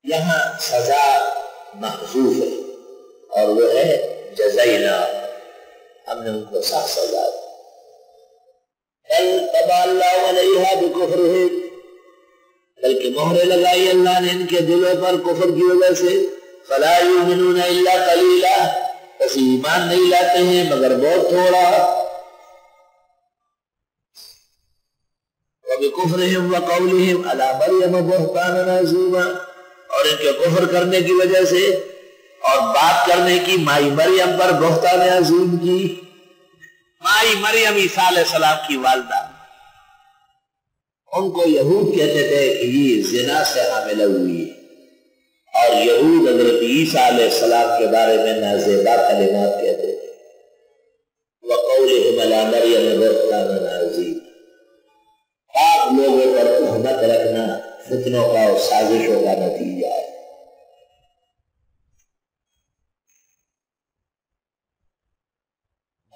یہاں سزا محذوف ہے اور وہ ہے جزینا، ہم نے ان کو سخت سزا دی۔ بل طبع اللہ علیہا بکفرہم، بلکہ مہرے لگائی اللہ نے ان کے دلوں پر کفر کی وجہ سے، فلا یؤمنون الا قلیلا، بس ایمان نہیں لاتے ہیں مگر بہت تھوڑا۔ وبکفرہم وقولہم علی مریم بہتانا عظیما، اور ان کے کفر کرنے کی وجہ سے اور بات کرنے کی مائی مریم پر بہتان عظیم کی۔ مائی مریم عیسیٰ علیہ السلام کی والدہ، ان کو یہود کہتے تھے کہ یہ زنا سے حاملہ ہوئی ہے، اور یہود حضرت عیسیٰ علیہ السلام کے بارے میں نازیبا کلمات کہتے تھے۔ وَقَوْلِهِمْ عَلَى مَرْيَمَ بُهْتَانًا عَظِيمًا، پاک لوگوں پر تہمت رکھنا فتنوں کا اور سازشوں کا نتیجہ ہے۔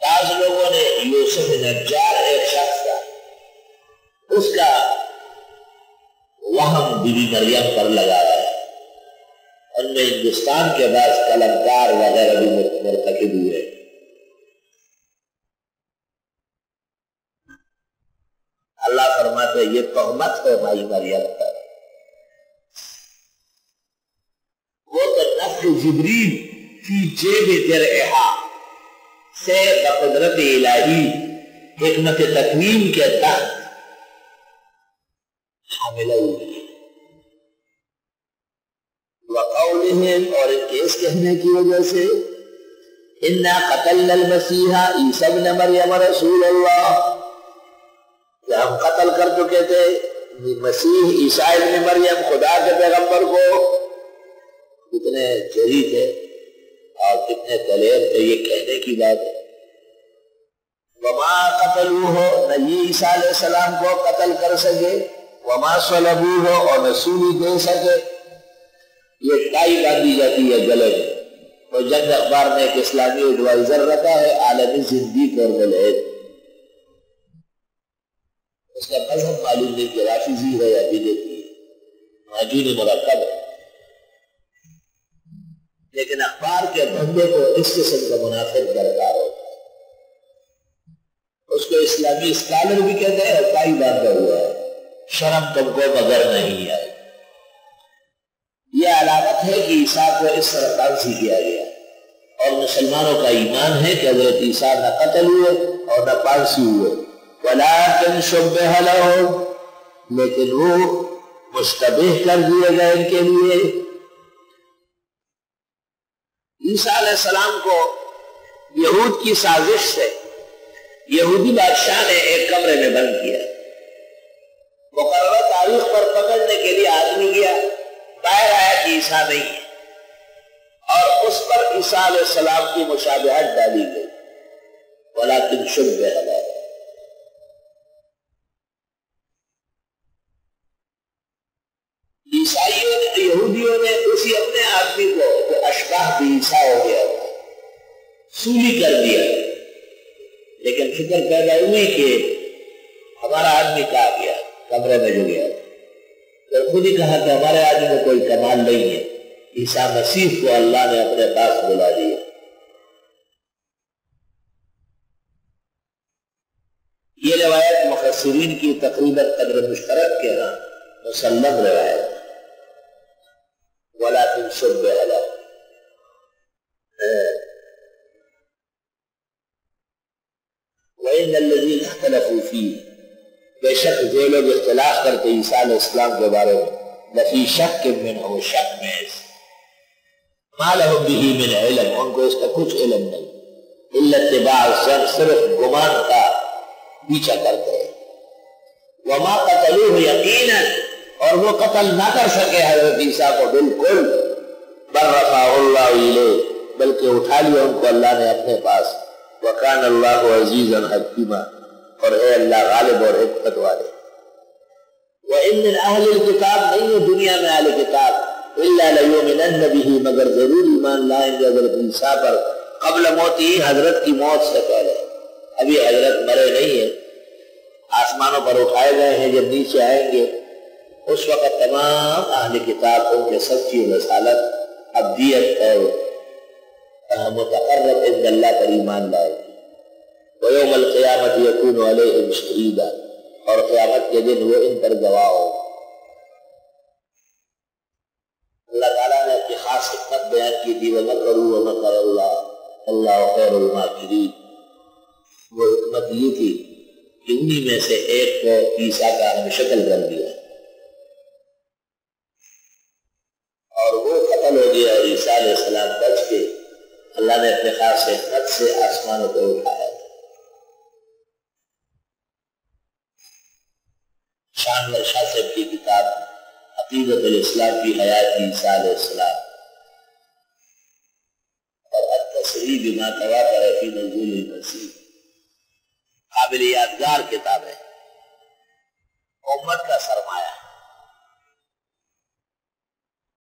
بعض لوگوں نے یوسف نجار ایک شخص تھا، اس کا وہم بی بی مریم پر لگایا ہے، ان میں ہندوستان کے بعض قلمکار وغیرہ بھی مرتکب ہوئے۔ اللہ فرماتے یہ تہمت ہے مائی مریم پر، وہ تو نفخ جبریل فی جیب درعہا سے بقدرت الہی حکمت تکوین کے تحت حاملہ ہوئی۔ وقولہم، اور ان کے اس کہنے کی وجہ سے، انا قتلنا المسیح عیسی ابن مریم رسول اللہ، کہ ہم قتل کر چکے تھے مسیح عیسیٰ ابن مریم خدا کے پیغمبر کو۔ کتنے جری تھے اور کتنے دلیر تھے، یہ کہنے کی بات ہے۔ وما قتلوہ، نہ یہ عیسیٰ علیہ السلام کو قتل کر سکے، وما صلبوہ، اور نہ سولی دے سکے۔ یہ ٹائی باندھی جاتی ہے گلے میں، اور جنگ اخبار میں ایک اسلامی ایڈوائزر رکھا ہے عالمی زندگی اور ملحد، اس کا مذہب معلوم نہیں کہ رافضی ہے یا بدعتی ہے، ماجون مرکب ہے، لیکن اخبار کے بندے کو اس قسم کا منافق درکار ہوتا ہے۔ اس کو اسلامی اسکالر بھی کہتے ہیں اور ٹائی باندھا ہوا ہے، شرم تم کو مگر نہیں آئے۔ یہ علامت ہے کہ عیسیٰ کو اس طرح پھانسی کیا گیا، اور مسلمانوں کا ایمان ہے کہ حضرت عیسیٰ نہ قتل ہوئے اور نہ پھانسی ہوئے، وَلَٰكِنْ شُبِّهَ لَهُمْ، لیکن وہ مشتبہ کر دیے گئے ان کے لیے۔ عیسیٰ علیہ السلام کو یہود کی سازش سے یہودی بادشاہ نے ایک کمرے میں بند کیا، مقررہ تاریخ پر پکڑنے کے لیے آدمی گیا، باہر آیا کہ عیسیٰ نہیں ہے، اور اس پر عیسیٰ علیہ السلام کی مشابہت ڈالی گئی۔ وَلَٰكِنْ شُبِّهَ لَهُمْ، عیسائیوں نے، یہودیوں نے اسی اپنے آدمی کو جو اشباہ بھی عیسیٰ ہو گیا سولی کر دیا، لیکن فکر پیدا ہوئی کہ ہمارا آدمی کہاں گیا، کمرے میں جو گیا، تو خود ہی کہا کہ ہمارے آدمی میں کوئی کمال نہیں ہے، عیسیٰ مسیح کو اللہ نے اپنے پاس بلا دیا۔ یہ روایت مفسرین کی تقریباً قدر مشترک کے ہاں مسلم روایت، وَلَٰكِنْ شُبِّهَ لَهُمْ، وَإِنَّ الَّذِينَ اخْتَلَفُوا فِيهِ، بے شک جو لوگ اختلاف کرتے عیسیٰ علیہ السلام کے بارے میں، لفی شک منہ، شک میں ما لهم به من علم، ان کو اس کا کچھ علم نہیں، الا اتباع الظن، صرف گمان کا پیچھا کرتے ہیں۔ وما قتلوه یقینا، اور وہ قتل نہ کر سکے حضرت عیسیٰ کو بالکل، بل رفعہ اللہ الیہ، بلکہ اٹھا لیا ان کو اللہ نے اپنے پاس، وکان اللہ عزیزا حکیما، اور اے اللہ غالب اور حکمت والے۔ وَإِن مِّنْ أَهْلِ الْكِتَابِ، نہیں ہے دنیا میں اہل کتاب، إِلَّا لَيُؤْمِنَنَّ بِهِ، مگر ضرور ایمان لائیں گے حضرت عیسیٰ پر، قبل موتی، حضرت کی موت سے پہلے۔ ابھی حضرت مرے نہیں ہیں، آسمانوں پر اٹھائے گئے ہیں، جب نیچے آئیں گے اس وقت تمام اہل کتاب ان کے سچی رسالت، عبدیت اور متقرب عند اللہ پر ایمان لائے گی۔ وَيَوْمَ الْقِيَامَةِ يَكُونُ عَلَيْهِمْ شَهِيدًا، اور قیامت کے دن وہ ان پر گواہ ہو۔ اللہ تعالیٰ نے اپنی خاص حکمت بیان کی تھی، وَمَكَرُوا وَمَكَرَ اللَّهُ وَاللَّهُ خَيْرُ الْمَاكِرِينَ۔ وہ حکمت یہ تھی کہ انہی میں سے ایک کو عیسیٰ کا ہم شکل کر دیا اور وہ قتل ہو گیا، اور عیسیٰ علیہ السلام بچ کے اللہ نے اپنے خاص حکمت سے آسمانوں کو اٹھایا۔ شان شاہ صاحب کی کتاب عقیدۃ الاسلام فی حیات عیسیٰ علیہ السلام اور التصریح بما تواتر فی نزول المسیح قابل یادگار کتاب ہے۔